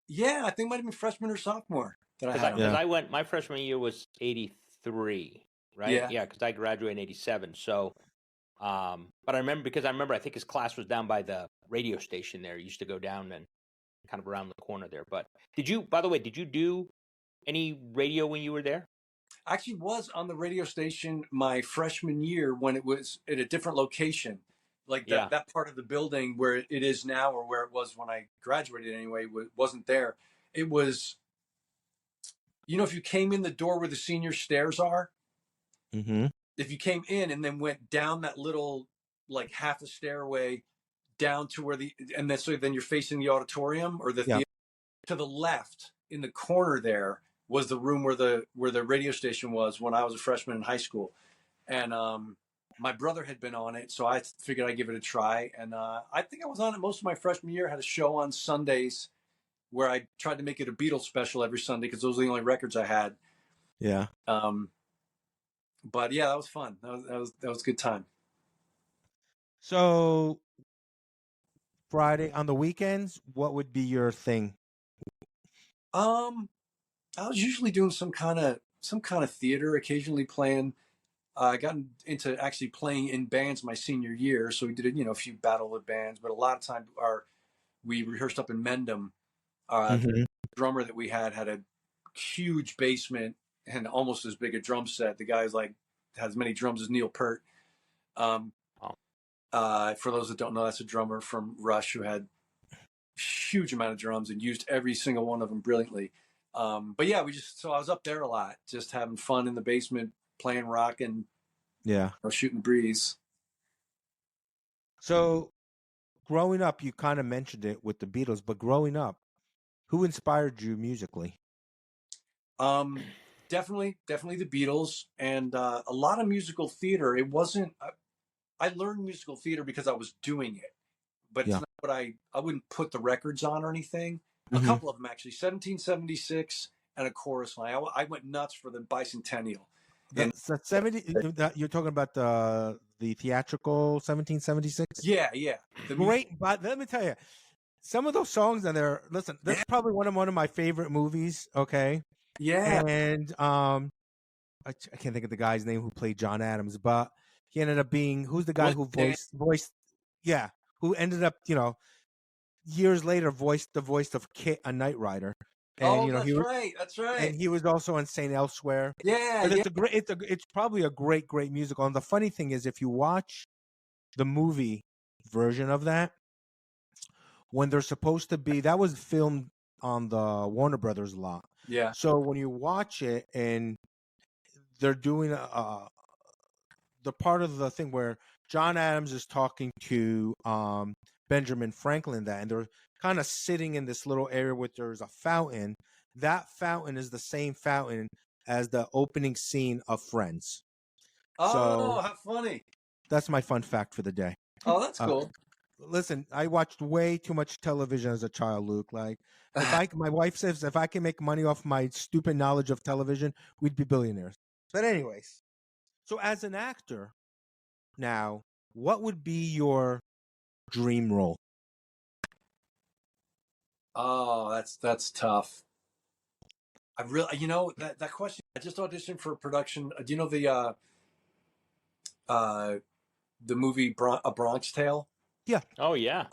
Yeah, I think it might have been freshman or sophomore that I had him. Because I went, my freshman year was 83, right? Yeah, because I graduated in 87. So, but I remember, I think his class was down by the radio station there. He used to go down and kind of around the corner there. But by the way, did you do any radio when you were there? I actually was on the radio station my freshman year when it was at a different location. Like that part of the building where it is now, or where it was when I graduated anyway, wasn't there. It was, if you came in the door where the senior stairs are, if you came in and then went down that little, like half a stairway down to where and then you're facing the auditorium or the theater, to the left in the corner there was the room where the radio station was when I was a freshman in high school. And, my brother had been on it, so I figured I'd give it a try. And I think I was on it most of my freshman year. I had a show on Sundays where I tried to make it a Beatles special every Sunday because those were the only records I had. Yeah. But yeah, that was fun. That was a good time. So Friday on the weekends, what would be your thing? I was usually doing some kind of theater, occasionally playing. I got into actually playing in bands my senior year, so we did a few battle with bands, but a lot of time we rehearsed up in Mendham. The drummer that we had a huge basement and almost as big a drum set. The guy's like has as many drums as Neil Peart. For those that don't know, that's a drummer from Rush who had huge amount of drums and used every single one of them brilliantly. But yeah, so I was up there a lot, just having fun in the basement, playing rock and shooting the breeze. So growing up, you kind of mentioned it with the Beatles, but growing up, who inspired you musically? Definitely the Beatles, and a lot of musical theater. It wasn't. I learned musical theater because I was doing it, but it's not what I wouldn't put the records on or anything. A couple of them actually, 1776 and a chorus line. I went nuts for the bicentennial. The 70. You're talking about the theatrical 1776. Yeah. Great, but let me tell you, some of those songs in there. Listen, that's probably one of my favorite movies. Okay. Yeah. And I can't think of the guy's name who played John Adams, but he ended up being who's the guy who voiced who ended up years later voiced the voice of Kit, a Knight Rider. And that's right. And he was also on Saint Elsewhere. Yeah, but it's probably a great musical. And the funny thing is, if you watch the movie version of that, when they're supposed to be, that was filmed on the Warner Brothers lot. Yeah. So when you watch it and they're doing the part of the thing where John Adams is talking to Benjamin Franklin, and they're kind of sitting in this little area where there's a fountain. That fountain is the same fountain as the opening scene of Friends. Oh, how funny. That's my fun fact for the day. Oh, that's cool. Listen, I watched way too much television as a child, Luke. Like, my wife says if I can make money off my stupid knowledge of television, we'd be billionaires. But anyways, so as an actor, now, what would be your dream role? Oh, that's tough. I really, that question. I just auditioned for a production. Do you know the movie A Bronx Tale? Yeah. Oh yeah.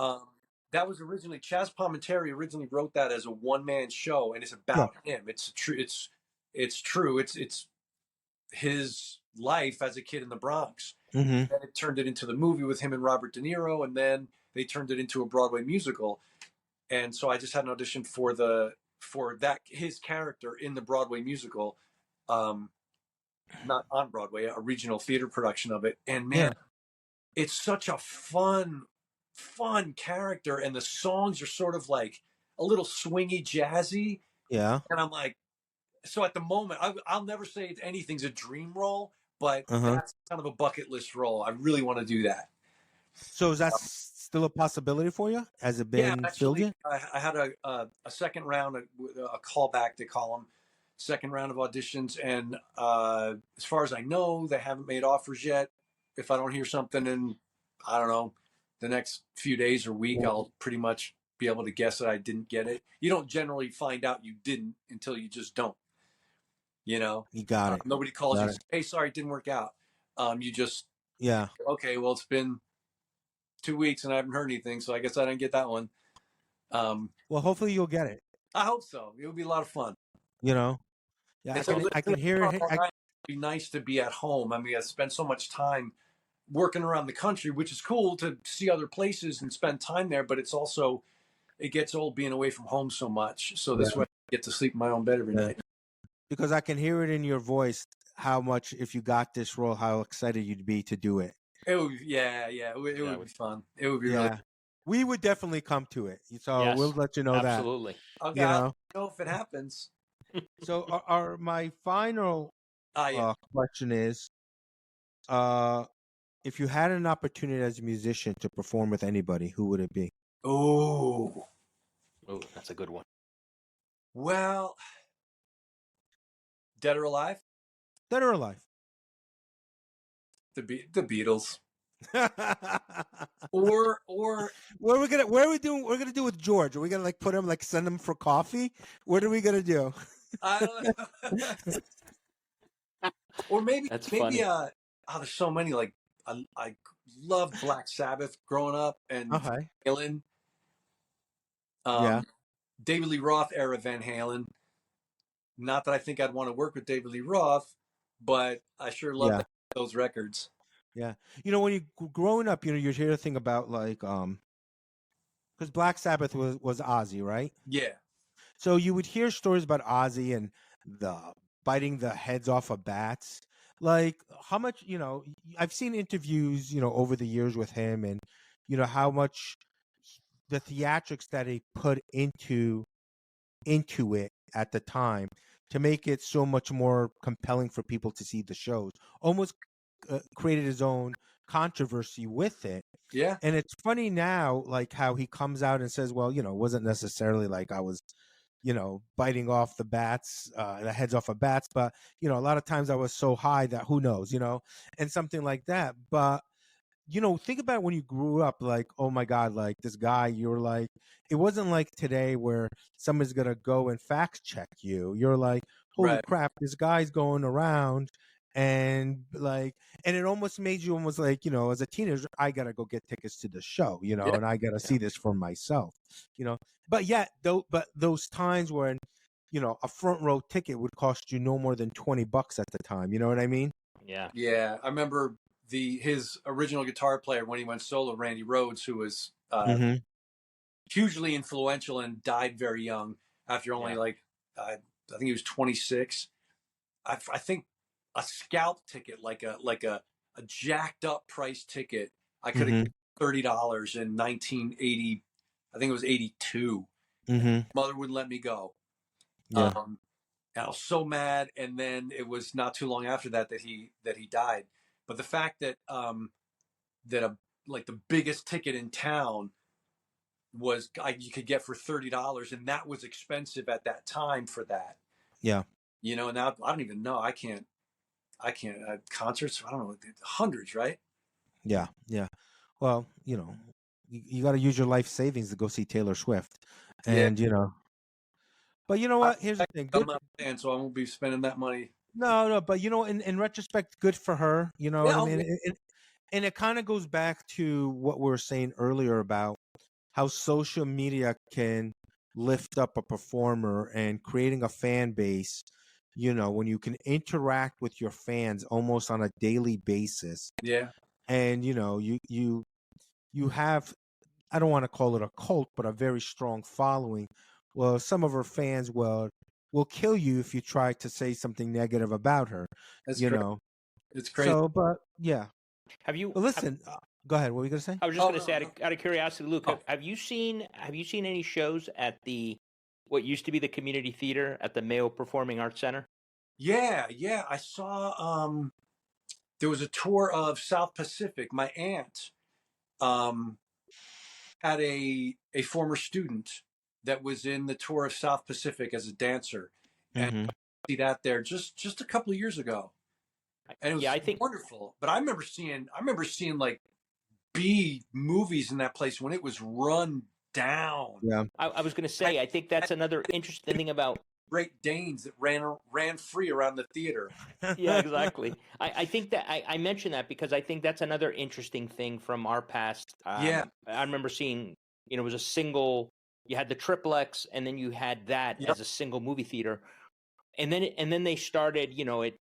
That was originally Chaz Palminteri originally wrote that as a one-man show, and it's about him. It's true. It's true. It's his life as a kid in the Bronx. And it turned it into the movie with him and Robert De Niro, and then they turned it into a Broadway musical. And so I just had an audition for that his character in the Broadway musical, not on Broadway, a regional theater production of it. And man, it's such a fun character, and the songs are sort of like a little swingy, jazzy. Yeah. And I'm like, so at the moment, I'll never say anything's a dream role, but that's kind of a bucket list role. I really want to do that. So is that still a possibility for you? Has it been filled yet? I had a second round, a callback, they call them, second round of auditions. And as far as I know, they haven't made offers yet. If I don't hear something in, I don't know, the next few days or week, I'll pretty much be able to guess that I didn't get it. You don't generally find out you didn't until you just don't. You got it. Nobody calls you, hey, sorry, it didn't work out. You just, okay, well, it's been 2 weeks and I haven't heard anything, so I guess I didn't get that one. Well, hopefully you'll get it. I hope so. It would be a lot of fun. Yeah, I can hear it. It'd be nice to be at home. I mean, I spend so much time working around the country, which is cool to see other places and spend time there, but it's also, it gets old being away from home so much. So this way I get to sleep in my own bed every night. Because I can hear it in your voice how much, if you got this role, how excited you'd be to do it. It would, it would be fun. It would be really fun. We would definitely come to it. So we'll let you know absolutely. that. Okay, I don't know if it happens. So my final question is, if you had an opportunity as a musician to perform with anybody, who would it be? Oh, that's a good one. Well, dead or alive? Dead or alive? The Beatles. or what are we gonna do with George? Are we gonna put him, send him for coffee? What are we gonna do? I don't know. Or maybe funny. There's so many. I loved Black Sabbath growing up, and Van Halen. David Lee Roth era Van Halen. Not that I think I'd want to work with David Lee Roth, but I sure love those records. Yeah. When you growing up, you hear the thing about like because Black Sabbath was Ozzy, right? Yeah, So you would hear stories about Ozzy and the biting the heads off of bats. Like how much, I've seen interviews, over the years with him, and how much the theatrics that he put into it at the time to make it so much more compelling for people to see the shows. Almost created his own controversy with it. yeah, And it's funny now, like how he comes out and says, well, it wasn't necessarily like I was, biting off the heads off of bats, but, a lot of times I was so high that who knows, and something like that. But think about when you grew up, like, oh my God, like this guy, you're like, it wasn't like today where somebody's going to go and fact check you. You're like, holy right. crap, this guy's going around. And like, and it almost made you almost like, as a teenager, I got to go get tickets to the show, Yeah, and I got to Yeah. see this for myself, but yet, though, but those times when, a front row ticket would cost you no more than $20 at the time. You know what I mean? Yeah. yeah. I remember his original guitar player when he went solo, Randy Rhoads, who was Mm-hmm. hugely influential and died very young after only Yeah. I think he was 26. I think a scalp ticket, like a jacked up price ticket, I could have Mm-hmm. $30 in 1980. I think it was 82. Mm-hmm. Mother wouldn't let me go. Yeah. And I was so mad. And then it was not too long after that he died. But the fact that that like the biggest ticket in town was you could get for $30, and that was expensive at that time for that. Yeah. Now I don't even know. I can't concerts. I don't know, hundreds, right? Yeah, yeah. Well, you got to use your life savings to go see Taylor Swift, Yeah. and But you know I, what? Here's the thing. I'm Good. not a fan, so I won't be spending that money. No, no. But in retrospect, good for her. You know what Yeah, I oh, mean? yeah, And it kind of goes back to what we were saying earlier about how social media can lift up a performer and creating a fan base. When you can interact with your fans almost on a daily basis, yeah, and you have, I don't want to call it a cult, but a very strong following. Well, some of her fans will kill you if you try to say something negative about her, that's you crazy. know. It's crazy. So, but yeah. Have you? But listen, go ahead. What were you gonna say? I was just Oh going to no, say, no. out of curiosity, Luke, Oh, have you seen any shows at the what used to be the community theater at the Mayo Performing Arts Center? yeah, yeah. I saw. There was a tour of South Pacific. My aunt um had a former student that was in the tour of South Pacific as a dancer, and Mm-hmm. I see that there just a couple of years ago, and it Yeah, was I think wonderful. But I remember seeing like B movies in that place when it was run down. Yeah. I was going to Had, say I think that's had another interesting thing about. Great Danes that ran free around the theater. Yeah, exactly. I think that I mentioned that because I think that's another interesting thing from our past. Yeah, I remember seeing, it was a single. You had the triplex, and then you had that yep, as a single movie theater, and then they started.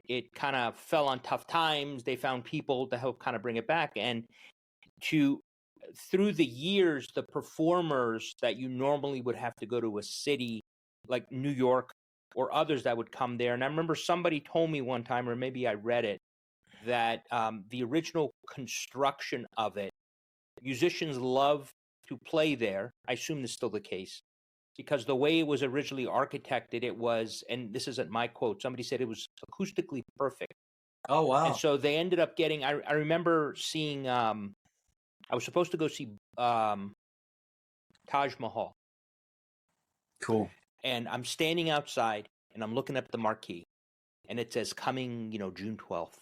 It kind of fell on tough times. They found people to help kind of bring it back, and to through the years, the performers that you normally would have to go to a city like New York or others that would come there. And I remember somebody told me one time, or maybe I read it, that the original construction of it, musicians love to play there. I assume this is still the case because the way it was originally architected, it was, and this isn't my quote, somebody said it was acoustically perfect. oh And wow, so they ended up getting, I remember seeing, I was supposed to go see Taj Mahal, cool. and I'm standing outside and I'm looking at the marquee, and it says coming, June 12th,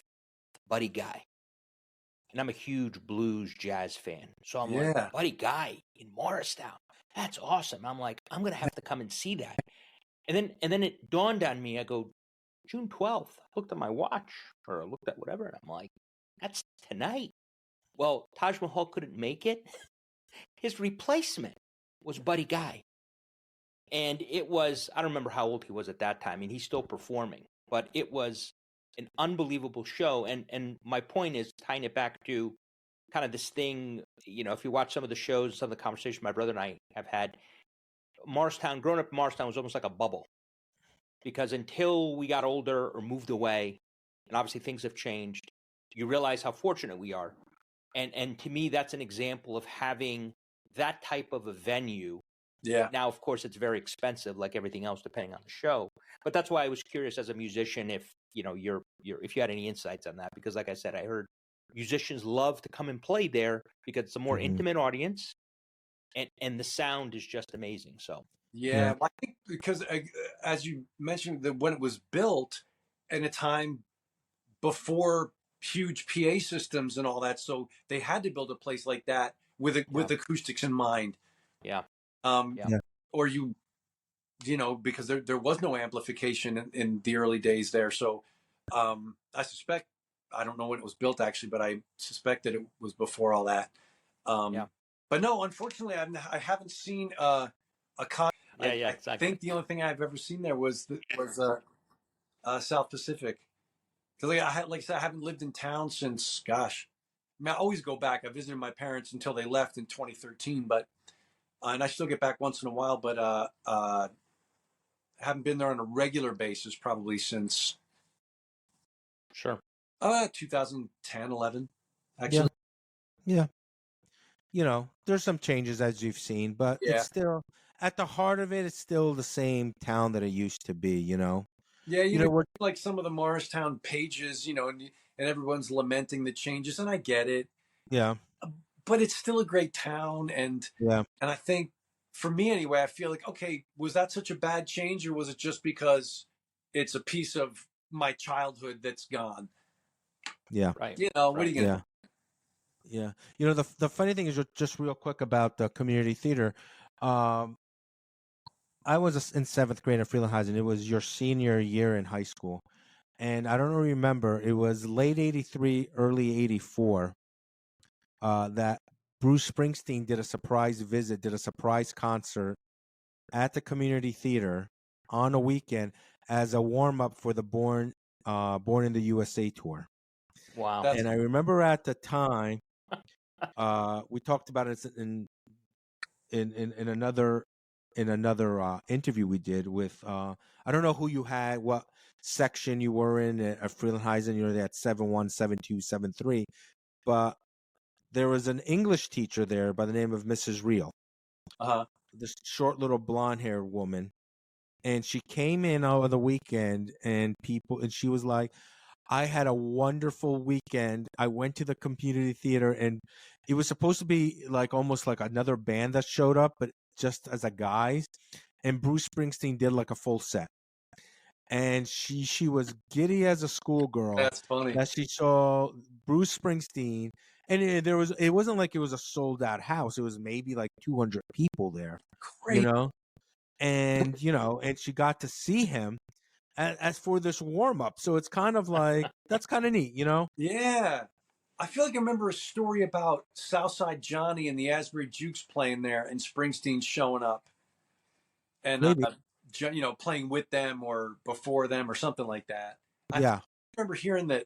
Buddy Guy. And I'm a huge blues jazz fan. So I'm like, Yeah, Buddy Guy in Morristown. That's awesome. I'm like, I'm gonna have to come and see that. And then it dawned on me, I go, June 12th. I looked at my watch or I looked at whatever, and I'm like, that's tonight. Well, Taj Mahal couldn't make it. His replacement was Buddy Guy. And it was, I don't remember how old he was at that time. I mean, he's still performing, but it was an unbelievable show. And my point is tying it back to kind of this thing, if you watch some of the shows, some of the conversations my brother and I have had, Morristown, growing up in Morristown was almost like a bubble, because until we got older or moved away, and obviously things have changed, you realize how fortunate we are. And to me, that's an example of having that type of a venue. Yeah. Now, of course, it's very expensive, like everything else, depending on the show. But that's why I was curious as a musician if if you had any insights on that, because like I said, I heard musicians love to come and play there because it's a more intimate audience, and the sound is just amazing. So yeah. I think because as you mentioned, that when it was built in a time before huge PA systems and all that, so they had to build a place like that with acoustics in mind. Yeah. Or because there was no amplification in the early days there. So I suspect, I don't know when it was built actually, but I suspect that it was before all that. But no, unfortunately, I haven't seen a con. Exactly. I think the only thing I've ever seen there was South Pacific. Because like I said, I haven't lived in town since, gosh, I always go back. I visited my parents until they left in 2013, but and I still get back once in a while, but haven't been there on a regular basis probably since 2010, 11, actually. Yeah. There's some changes as you've seen, but it's still, at the heart of it, it's still the same town that it used to be, Yeah, like some of the Morristown pages, and everyone's lamenting the changes, and I get it. Yeah. But it's still a great town, and I think, for me anyway, I feel like, okay, was that such a bad change, or was it just because it's a piece of my childhood that's gone? Yeah. Right. What are you going to do? Yeah. The funny thing is, just real quick about the community theater. I was in 7th grade at Freelandheisen. It was your senior year in high school. And I don't remember, it was late 83, early 84, that Bruce Springsteen did a surprise concert at the community theater on a weekend as a warm-up for the Born in the USA tour. Wow. And I remember at the time, we talked about it in another interview we did with I don't know who you had, what section you were in at Freelandheisen. They had 7-1, 7-2, 7-3, but there was an English teacher there by the name of Mrs. Reel. This short little blonde-haired woman, and she came in over the weekend, and she was like, I had a wonderful weekend. I went to the community theater, and it was supposed to be like almost like another band that showed up, but just as a guys. And Bruce Springsteen did like a full set. And she was giddy as a schoolgirl. That's funny. That she saw Bruce Springsteen, and it wasn't like it was a sold out house. It was maybe like 200 people there. Great. And and she got to see him as for this warm up. So it's kind of like, that's kind of neat, Yeah. I feel like I remember a story about Southside Johnny and the Asbury Jukes playing there, and Springsteen showing up and playing with them or before them or something like that. I remember hearing that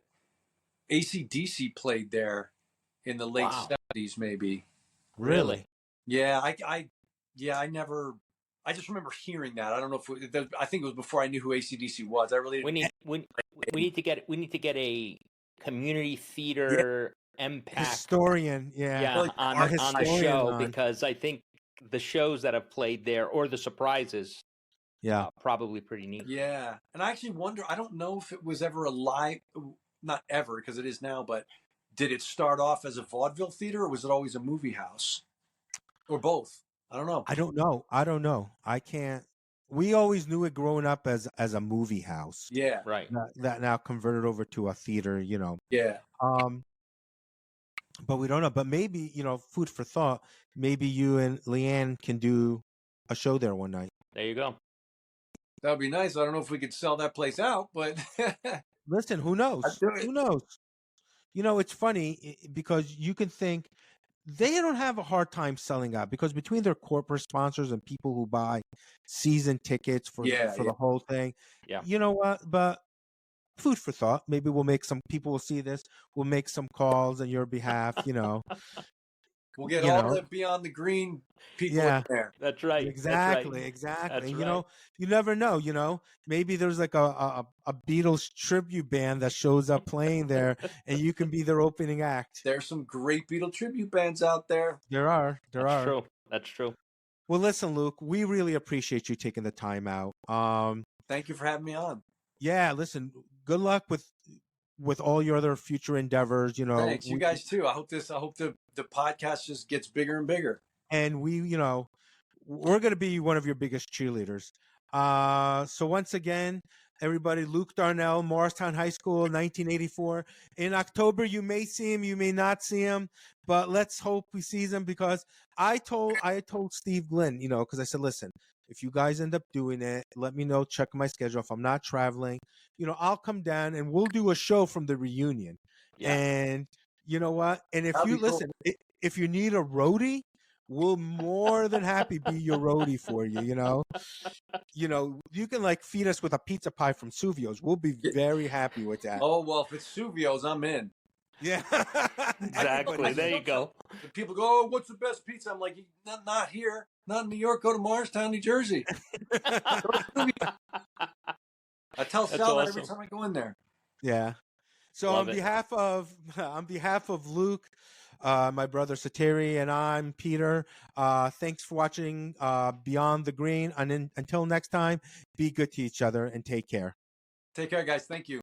AC/DC played there in the late 70s, maybe. Really? Yeah. I just remember hearing that. I don't know if I think it was before I knew who AC/DC was. I really didn't. We need to get a community theater MPAC historian, on the show, because I think the shows that have played there or the surprises, probably pretty neat. Yeah, and I actually wonder. I don't know if it was ever a live, not ever because it is now, but did it start off as a vaudeville theater, or was it always a movie house, or both? I don't know. I don't know. I can't. We always knew it growing up as a movie house. Yeah. Right. That now converted over to a theater, Yeah. But we don't know. But maybe, food for thought, maybe you and Leanne can do a show there one night. There you go. That would be nice. I don't know if we could sell that place out, but listen, who knows? Who knows? It's funny because you can think they don't have a hard time selling out, because between their corporate sponsors and people who buy season tickets for the whole thing, you know what? But food for thought. Maybe we'll make some people will see this. We'll make some calls on your behalf. We'll get You all know. the Beyond the Green people Yeah. in there. That's right. Exactly. That's And right. you never know. Maybe there's like a Beatles tribute band that shows up playing there, and you can be their opening act. There's some great Beatle tribute bands out there. There are. That's true. Well, listen, Luke, we really appreciate you taking the time out. Thank you for having me on. Yeah, listen, good luck with all your other future endeavors. Thanks, you guys too. I hope the podcast just gets bigger and bigger. And we're going to be one of your biggest cheerleaders. So once again, everybody, Luke Darnell, Morristown High School, 1984. In October, you may see him, you may not see him, but let's hope we see him, because I told Steve Glynn, because I said, listen, if you guys end up doing it, let me know, check my schedule. If I'm not traveling, I'll come down and we'll do a show from the reunion. Yeah. And you know what? And if That'd you be cool. listen, if you need a roadie, we'll more than happy be your roadie for you. You can like feed us with a pizza pie from Suvio's. We'll be very happy with that. Oh, well, if it's Suvio's, I'm in. Yeah. Exactly. There you go. If people go, oh, what's the best pizza? I'm like, not here, not in New York. Go to Morristown, New Jersey. I tell Sal that every time I go in there. Yeah. So Love on behalf of Luke, my brother Satiri, and I'm Peter, thanks for watching Beyond the Green. And until next time, be good to each other and take care. Take care, guys. Thank you.